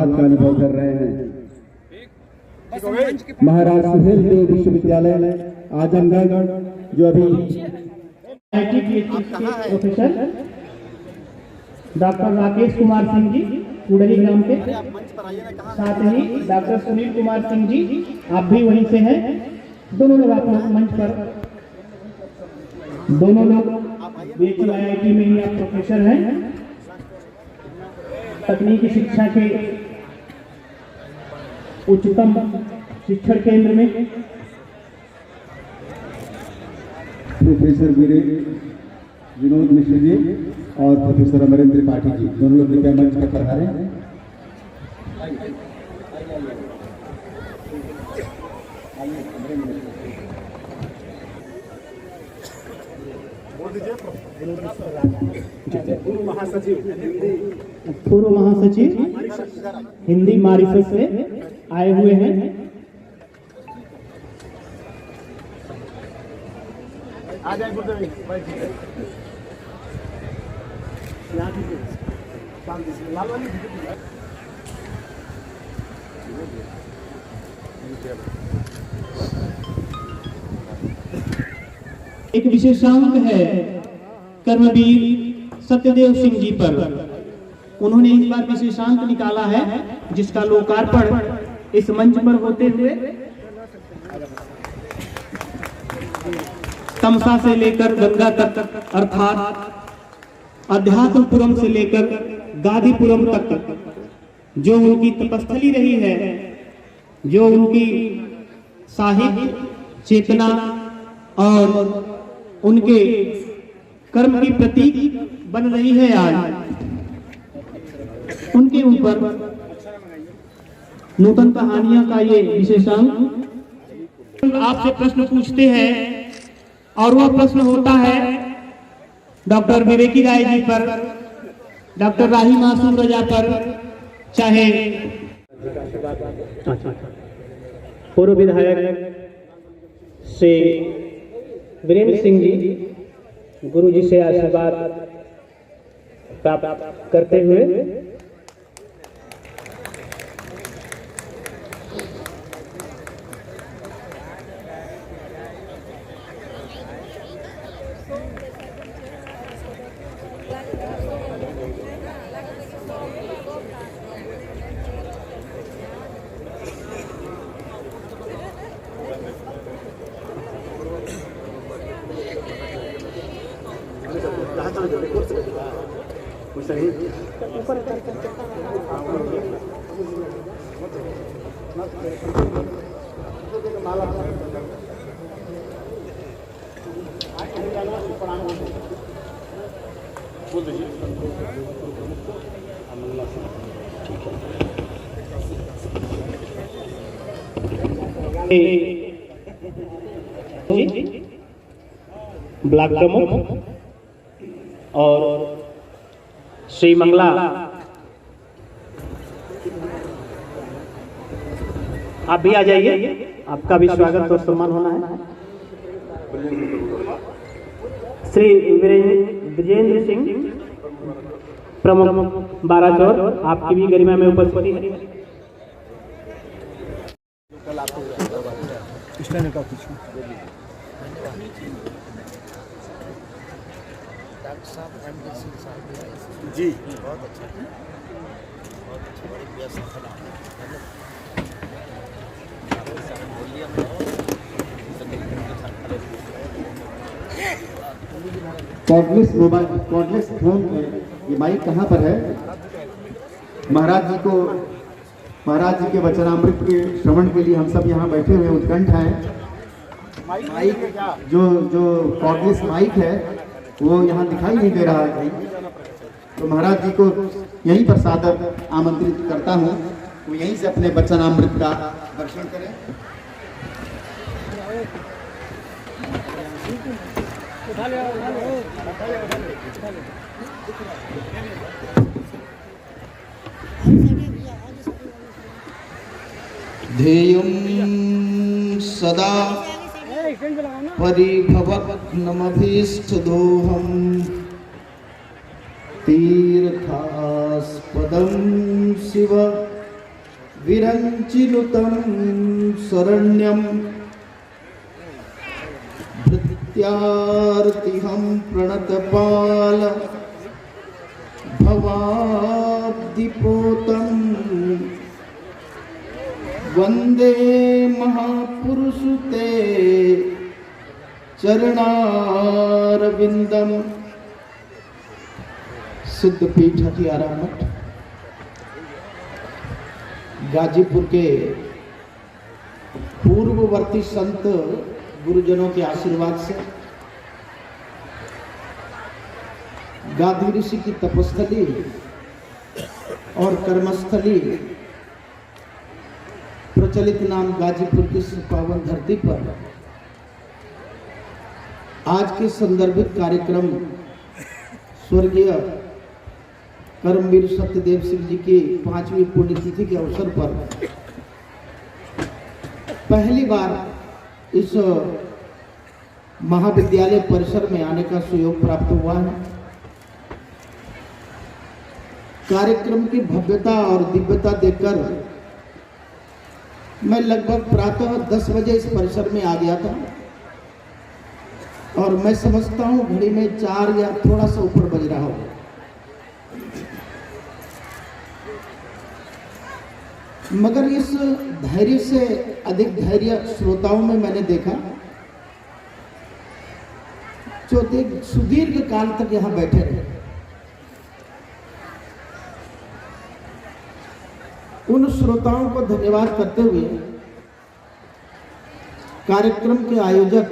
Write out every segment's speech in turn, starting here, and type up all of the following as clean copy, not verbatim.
सौभाग्य का अनुभव कर रहे हैं। महाराज सुहेल देव विश्वविद्यालय आजमगढ़ जो अभी प्रोफेसर डॉक्टर राकेश कुमार सिंह जी कुड़ली ग्राम के, साथ ही डॉक्टर सुनील कुमार सिंह जी आप भी वहीं से हैं। दोनों लोग आप मंच पर, दोनों लोग BHU-IIT में ही आप प्रोफेसर हैं, तकनीकी शिक्षा के उच्चतम शिक्षण केंद्र में। प्रोफेसर विनोद मिश्र जी और प्रोफेसर अमरेंद्र त्रिपाठी जी दोनों लोग कृपया मंच पर पधारें। पूर्व महासचिव हिंदी मॉरिशस से आए हुए हैं। एक विशेषांक है कर्मवीर सत्यदेव सिंह जी पर। उन्होंने इस बार विशेषांक निकाला है जिसका लोकार्पण इस मंच पर होते हुए तमसा से लेकर गंगा तक अर्थात अध्यात्मपुरम से लेकर गादीपुरम तक जो उनकी तपस्थली रही है, जो उनकी साहित्य चेतना और उनके कर्म की प्रतीक बन रही है आज, उनके ऊपर नूतन कहानियां का ये विशेषांक। आपसे प्रश्न पूछते हैं और वह प्रश्न होता है डॉक्टर विवेकी राय जी पर, डॉक्टर राही मासूम रजा पर, चाहे पूर्व विधायक से वीरेंद्र सिंह जी गुरु जी से आशीर्वाद प्राप्त करते हुए ब्लॉक प्रमुख और श्री मंगला आप भी आ जाइए, आपका भी स्वागत और सम्मान होना है। श्री विजेंद्र सिंह प्रमुख बाराचौर आपकी भी गरिमा में उपस्थिति है। जी बहुत अच्छा, बहुत अच्छा, कॉर्डलेस मोबाइल, कॉर्डलेस फोन में ये माइक कहाँ पर है? महाराज जी के वचनामृत के श्रवण के लिए हम सब यहाँ बैठे हुए उत्कंठ हैं। माइक जो कॉर्डलेस माइक है वो यहाँ दिखाई नहीं दे रहा है, तो महाराज जी को यहीं पर सादर आमंत्रित करता हूँ, वो यहीं से अपने वचनामृत का दर्शन करें। ध्येयं सदा परिभवग्नमभीष्टदोहं तीर्थास्पदं शिव विरञ्चिनुतं शरण्यं भृत्यार्तिहं प्रणतपाल भवाब्धिपोतं वन्दे महापुरुषते चरणारविंदम। सिद्धपीठ हथियारा मठ गाजीपुर के पूर्ववर्ती संत गुरुजनों के आशीर्वाद से गादी ऋषि की तपस्थली और कर्मस्थली प्रचलित नाम गाजीपुर की पावन धरती पर आज के संदर्भित कार्यक्रम स्वर्गीय कर्मवीर सत्यदेव सिंह जी की 5वीं पुण्यतिथि के अवसर पर पहली बार इस महाविद्यालय परिसर में आने का सुयोग प्राप्त हुआ है। कार्यक्रम की भव्यता और दिव्यता देखकर मैं लगभग प्रातः 10 बजे इस परिसर में आ गया था और मैं समझता हूं घड़ी में 4 या थोड़ा सा ऊपर बज रहा हो। मगर इस धैर्य से अधिक धैर्य श्रोताओं में मैंने देखा जो सुदीर्घ काल तक यहां बैठे रहे। उन श्रोताओं को धन्यवाद करते हुए कार्यक्रम के आयोजक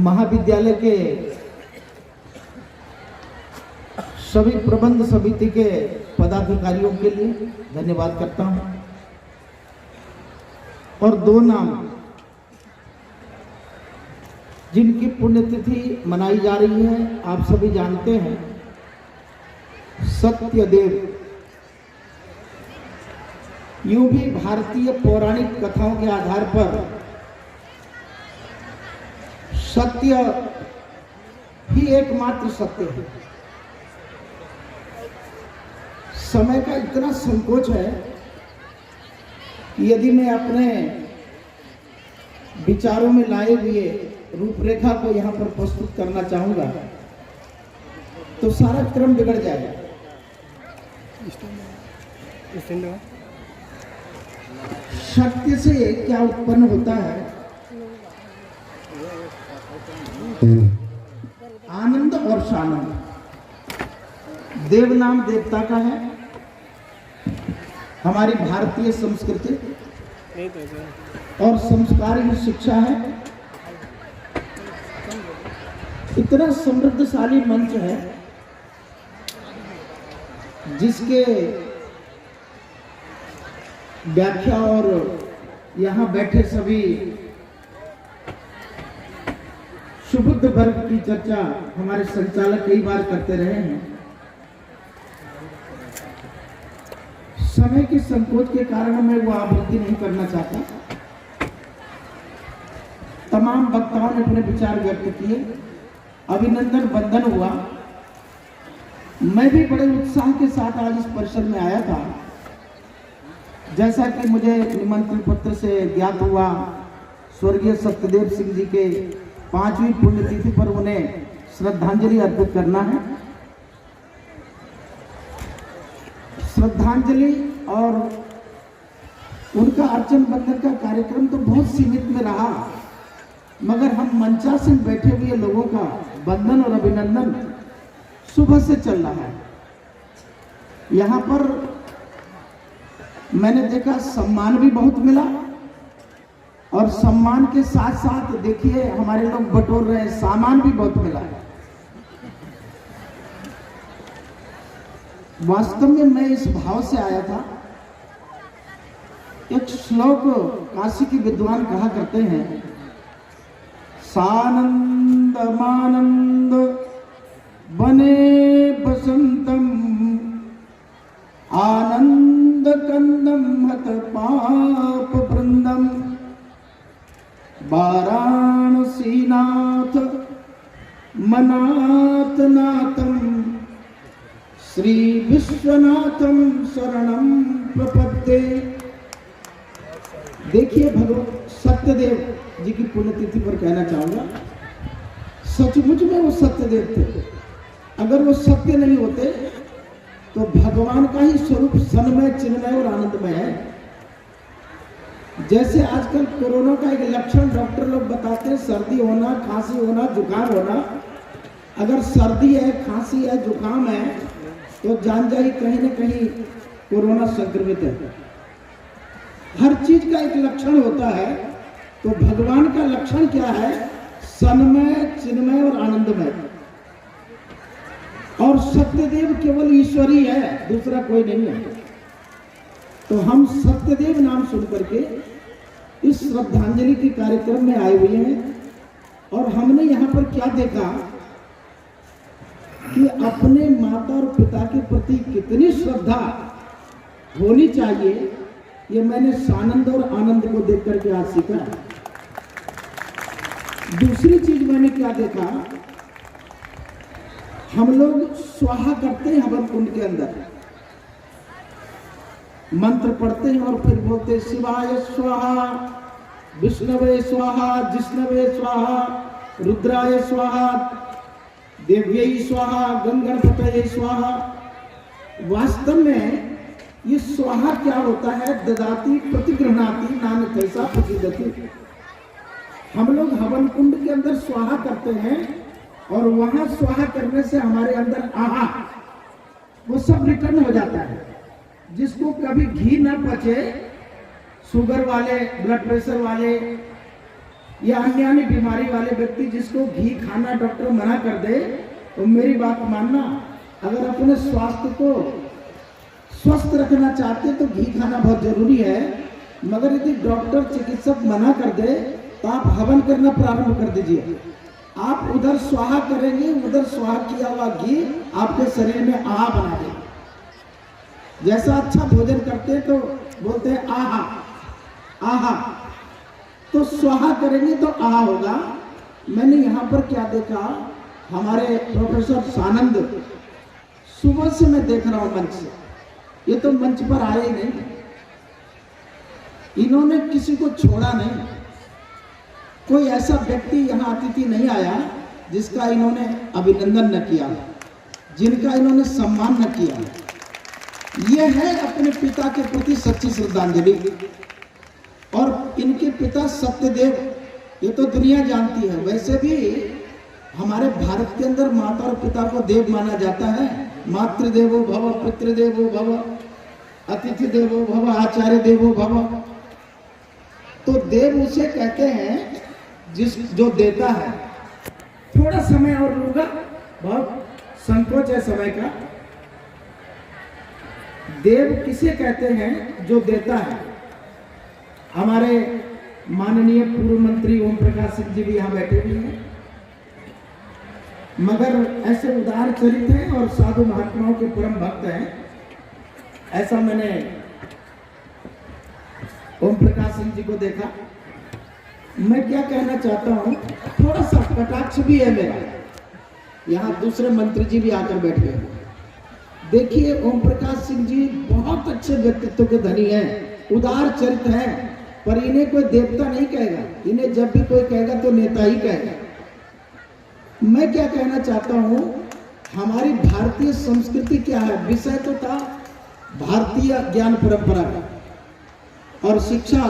महाविद्यालय के सभी प्रबंध समिति के पदाधिकारियों के लिए धन्यवाद करता हूं। और 2 नाम जिनकी पुण्यतिथि मनाई जा रही है आप सभी जानते हैं। सत्यदेव, यूं भी भारतीय पौराणिक कथाओं के आधार पर सत्य ही एकमात्र सत्य है। समय का इतना संकोच है कि यदि मैं अपने विचारों में लाए हुए रूपरेखा को यहाँ पर प्रस्तुत करना चाहूंगा तो सारा क्रम बिगड़ जाएगा। सत्य से क्या उत्पन्न होता है? आनंद और शानंद। देव नाम देवता का है। हमारी भारतीय संस्कृति और संस्कार की शिक्षा है। इतना समृद्धशाली मंच है जिसके व्याख्या और यहाँ बैठे सभी सुबुद्ध वर्ग की चर्चा हमारे संचालक कई बार करते रहे हैं। समय के संकोच के कारण मैं वो आवृत्ति नहीं करना चाहता। तमाम वक्ताओं ने अपने विचार व्यक्त किए, अभिनंदन बंधन हुआ। मैं भी बड़े उत्साह के साथ आज इस परिसर में आया था। जैसा कि मुझे निमंत्रण पत्र से ज्ञात हुआ, स्वर्गीय सत्यदेव सिंह जी के 5वीं पुण्यतिथि पर उन्हें श्रद्धांजलि अर्पित करना है। श्रद्धांजलि और उनका अर्चन बंधन का कार्यक्रम तो बहुत सीमित में रहा, मगर हम मंचासीन बैठे हुए लोगों का बंधन और अभिनंदन सुबह से चल रहा है। यहाँ पर मैंने देखा सम्मान भी बहुत मिला और सम्मान के साथ साथ देखिए हमारे लोग बटोर रहे हैं, सामान भी बहुत मिला है। वास्तव में मैं इस भाव से आया था। एक श्लोक काशी के विद्वान कहा करते हैं, सानंद मानंद बने बसंतम आनंद कंदम हत पाप वृंदम वाराणसीनाथ मनाथ नाथम श्री विश्व विश्वनाथम शरणम प्रपद्ये। देखिए भगवान सत्यदेव जी की पुण्यतिथि पर कहना चाहूंगा, सचमुच में वो सत्यदेव थे। अगर वो सत्य नहीं होते तो भगवान का ही स्वरूप सन्मय, चिन्मय और आनंदमय है। जैसे आजकल कोरोना का एक लक्षण डॉक्टर लोग बताते हैं, सर्दी होना, खांसी होना, जुकाम होना। अगर सर्दी है, खांसी है, जुकाम है तो जान जाइए कहीं ना कहीं कोरोना संक्रमित है। हर चीज का एक लक्षण होता है, तो भगवान का लक्षण क्या है? सन्मय, चिन्मय और आनंदमय। और सत्यदेव केवल ईश्वरी है, दूसरा कोई नहीं है। तो हम सत्यदेव नाम सुन करके इस श्रद्धांजलि के कार्यक्रम में आए हुए हैं। और हमने यहाँ पर क्या देखा कि अपने माता और पिता के प्रति कितनी श्रद्धा होनी चाहिए, ये मैंने सानंद और आनंद को देख करके आज सीखा। दूसरी चीज मैंने क्या देखा, हम लोग स्वाहा करते हैं हवन कुंड के अंदर, मंत्र पढ़ते हैं और फिर बोलते हैं शिवाय स्वाहा, विष्णवे स्वाहा, जिष्णवे स्वाहा, रुद्राय स्वाहा, देव्यै स्वाहा, गणपतये स्वाहा। वास्तव में ये स्वाहा क्या होता है? ददाति प्रतिगृह्णाति नान्यथैसा प्रसीदति। हम लोग हवन कुंड के अंदर स्वाहा करते हैं और वहां स्वाहा करने से हमारे अंदर आहा वो सब रिटर्न हो जाता है। जिसको कभी घी ना पचे, शुगर वाले, ब्लड प्रेशर वाले या अन्य बीमारी वाले व्यक्ति जिसको घी खाना डॉक्टर मना कर दे, तो मेरी बात मानना, अगर अपने स्वास्थ्य को स्वस्थ रखना चाहते तो घी खाना बहुत जरूरी है। मगर यदि डॉक्टर, चिकित्सक मना कर दे तो आप हवन करना प्रारंभ कर दीजिए। आप उधर स्वाहा करेंगे, उधर स्वाहा किया हुआ घी आपके शरीर में आहा बना देगा। जैसा अच्छा भोजन करते हैं तो बोलते हैं आहा आहा, तो स्वाहा करेंगे तो आहा होगा। मैंने यहाँ पर क्या देखा, हमारे प्रोफेसर सानंद, सुबह से मैं देख रहा हूँ मंच से, ये तो मंच पर आए ही नहीं, इन्होंने किसी को छोड़ा नहीं। कोई ऐसा व्यक्ति यहाँ अतिथि नहीं आया जिसका इन्होंने अभिनंदन न किया, जिनका इन्होंने सम्मान न किया। यह है अपने पिता के प्रति सच्ची श्रद्धांजलि। और इनके पिता सत्यदेव, ये तो दुनिया जानती है। वैसे भी हमारे भारत के अंदर माता और पिता को देव माना जाता है। मातृदेवो भव, पितृदेवो भव, अतिथि देवो भव, आचार्य देवो भव। तो देव उसे कहते हैं जो देता है। थोड़ा समय और लूंगा, बहुत संकोच है समय का। देव किसे कहते हैं? जो देता है। हमारे माननीय पूर्व मंत्री ओम प्रकाश सिंह जी भी यहाँ बैठे हुए हैं, मगर ऐसे उदार चरित्र हैं और साधु महात्माओं के परम भक्त हैं। ऐसा मैंने ओम प्रकाश सिंह जी को देखा। मैं क्या कहना चाहता हूँ, थोड़ा सा कटाक्ष भी है मेरा। यहाँ दूसरे मंत्री जी भी आकर बैठे हैं। देखिए, ओम प्रकाश सिंह जी बहुत अच्छे व्यक्तित्व के धनी हैं, उदार चरित्र हैं, पर इन्हें कोई देवता नहीं कहेगा। इन्हें जब भी कोई कहेगा तो नेता ही कहेगा। मैं क्या कहना चाहता हूँ, हमारी भारतीय संस्कृति क्या है? विषय तो था भारतीय ज्ञान परंपरा का, और शिक्षा,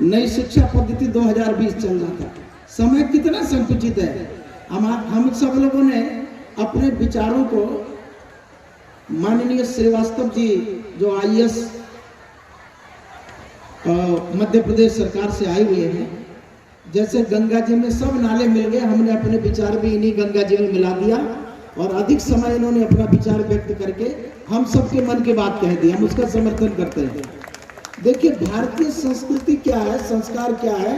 नई शिक्षा पद्धति 2020 चल रहा था। समय कितना संकुचित है। हम सब लोगों ने अपने विचारों को माननीय श्रीवास्तव जी, जो IAS मध्य प्रदेश सरकार से आए हुए हैं, जैसे गंगा जी में सब नाले मिल गए, हमने अपने विचार भी इन्हीं गंगा जी में मिला दिया और अधिक समय इन्होंने अपना विचार व्यक्त करके हम सबके मन की बात कह दी। हम उसका समर्थन करते हैं। देखिए, भारतीय संस्कृति क्या है, संस्कार क्या है।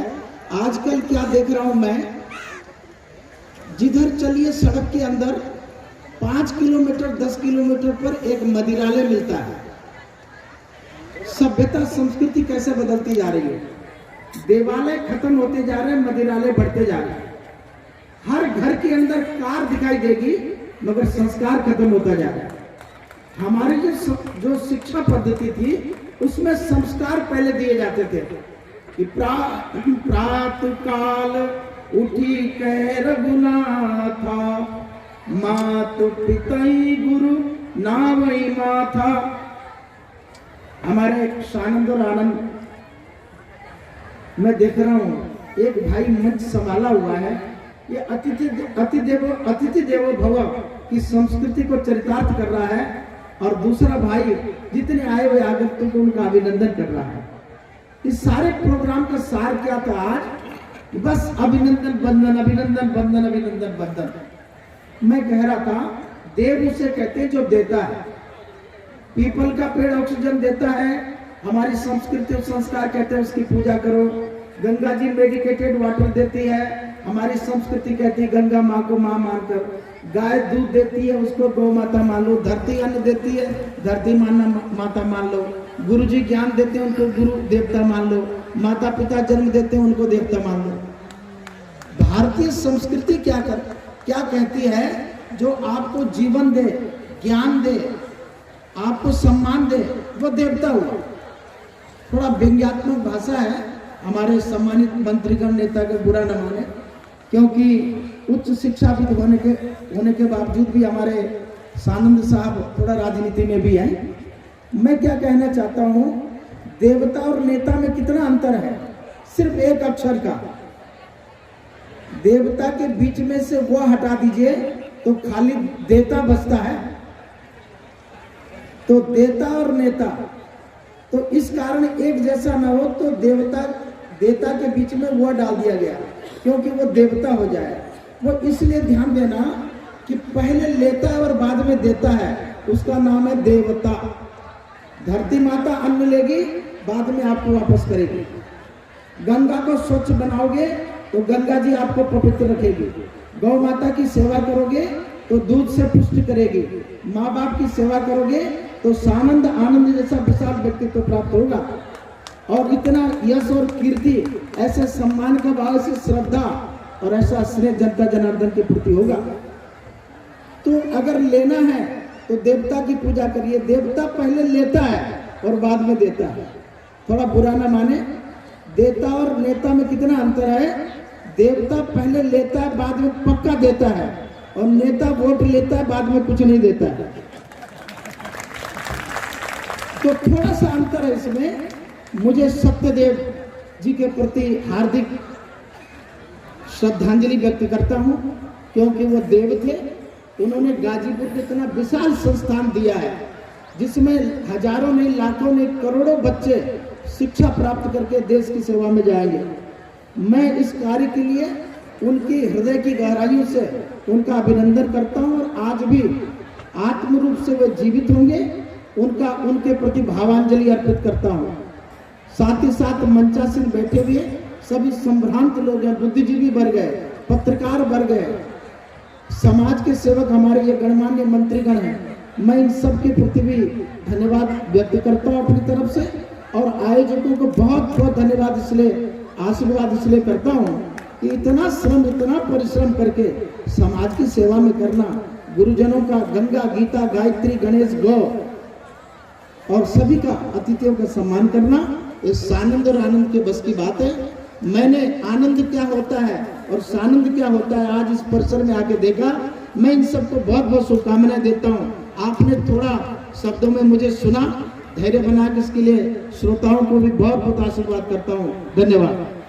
आजकल क्या देख रहा हूं मैं, जिधर चलिए सड़क के अंदर 5 किलोमीटर 10 किलोमीटर पर एक मदिरालय मिलता है। सभ्यता संस्कृति कैसे बदलती जा रही है। देवालय खत्म होते जा रहे हैं, मदिरालय बढ़ते जा रहे हैं। हर घर के अंदर कार दिखाई देगी, मगर संस्कार खत्म होता जा रहा है। हमारी जो शिक्षा पद्धति थी उसमें संस्कार पहले दिए जाते थे कि प्रातः काल उठी कह रघुनाथा, मातु पितई गुरु नावई माथा। हमारे सानंद और आनंद मैं देख रहा हूँ एक भाई मंच संभाला हुआ है, ये अतिथि देवो भव की संस्कृति को चरितार्थ कर रहा है, और दूसरा भाई जितने आए हुए आगंतुकों को उनका अभिनंदन कर रहा है। इस सारे प्रोग्राम का सार क्या था आज? बस अभिनंदन बंदन, अभिनंदन बंदन, अभिनंदन बंदन। मैं कह रहा था देव उसे कहते हैं जो देता है। पीपल का पेड़ ऑक्सीजन देता है, हमारी संस्कृति और संस्कार कहते हैं उसकी पूजा करो। गंगा जी मेडिकेटेड वाटर देती है, हमारी संस्कृति कहती है गंगा माँ को माँ मानकर। गाय दूध देती है, उसको गौ माता मान लो। धरती अन्न देती है, धरती माता मान लो। गुरु जी ज्ञान देते हैं, उनको गुरु देवता मान लो। माता पिता जन्म देते हैं, उनको देवता मान लो। भारतीय संस्कृति क्या कहती है? जो आपको जीवन दे, ज्ञान दे, आपको सम्मान दे, वो देवता हुआ। थोड़ा व्यंग्यात्मक भाषा है, हमारे सम्मानित मंत्रीगण नेता के बुरा न माने, क्योंकि उच्च शिक्षाविद होने के बावजूद भी हमारे सानंद साहब थोड़ा राजनीति में भी हैं। मैं क्या कहना चाहता हूँ, देवता और नेता में कितना अंतर है? सिर्फ एक अक्षर का। देवता के बीच में से वो हटा दीजिए तो खाली देता बचता है। तो देता और नेता तो इस कारण एक जैसा ना हो, तो देता के बीच में वो डाल दिया गया क्योंकि वो देवता हो जाए। वो इसलिए ध्यान देना कि पहले लेता है और बाद में देता है, उसका नाम है देवता। धरती माता अन्न लेगी, बाद में आपको वापस करेगी। गंगा को स्वच्छ बनाओगे तो गंगा जी आपको पवित्र रखेगी। गौ माता की सेवा करोगे तो दूध से पुष्ट करेगी। माँ बाप की सेवा करोगे तो सानंद आनंद जैसा विशाल व्यक्तित्व प्राप्त होगा। और इतना यश और कीर्ति, ऐसे सम्मान का भाव, से श्रद्धा और ऐसा स्नेह जनता जनार्दन के प्रति होगा। तो अगर लेना है तो देवता की पूजा करिए। देवता पहले लेता है और बाद में देता है। थोड़ा बुरा ना माने, देता और नेता में कितना अंतर है? देवता पहले लेता है, बाद में पक्का देता है, और नेता वोट लेता है, बाद में कुछ नहीं देता है। तो थोड़ा सा अंतर है इसमें। मुझे सत्यदेव जी के प्रति हार्दिक श्रद्धांजलि व्यक्त करता हूं, क्योंकि वो देव थे। उन्होंने गाजीपुर को इतना विशाल संस्थान दिया है, जिसमें हजारों नहीं, लाखों नहीं, करोड़ों बच्चे शिक्षा प्राप्त करके देश की सेवा में जाएंगे। मैं इस कार्य के लिए उनकी हृदय की गहराइयों से उनका अभिनंदन करता हूं, और आज भी आत्म रूप से वे जीवित होंगे, उनके प्रति भावांजलि अर्पित करता हूं। साथ ही साथ मंचासीन बैठे हुए सभी संभ्रांत लोग हैं, बुद्धिजीवी वर्ग है, पत्रकार वर्ग है, समाज के सेवक हमारे ये गणमान्य मंत्रीगण हैं। मैं इन सब के प्रति भी धन्यवाद व्यक्त करता हूं अपनी तरफ से, और आयोजकों को बहुत बहुत धन्यवाद आशीर्वाद इसलिए करता हूं कि इतना श्रम, इतना परिश्रम करके समाज की सेवा में करना, गुरुजनों का गंगा गीता गायत्री गणेश गौ और सभी का अतिथियों का सम्मान करना, ये सानंद और आनंद के बस की बात है। मैंने आनंद क्या होता है और सानंद क्या होता है आज इस परिसर में आके देखा। मैं इन सबको बहुत बहुत शुभकामनाएं देता हूँ। आपने थोड़ा शब्दों में मुझे सुना, धैर्य बना के इसके लिए श्रोताओं को भी बहुत बहुत आशीर्वाद करता हूँ। धन्यवाद।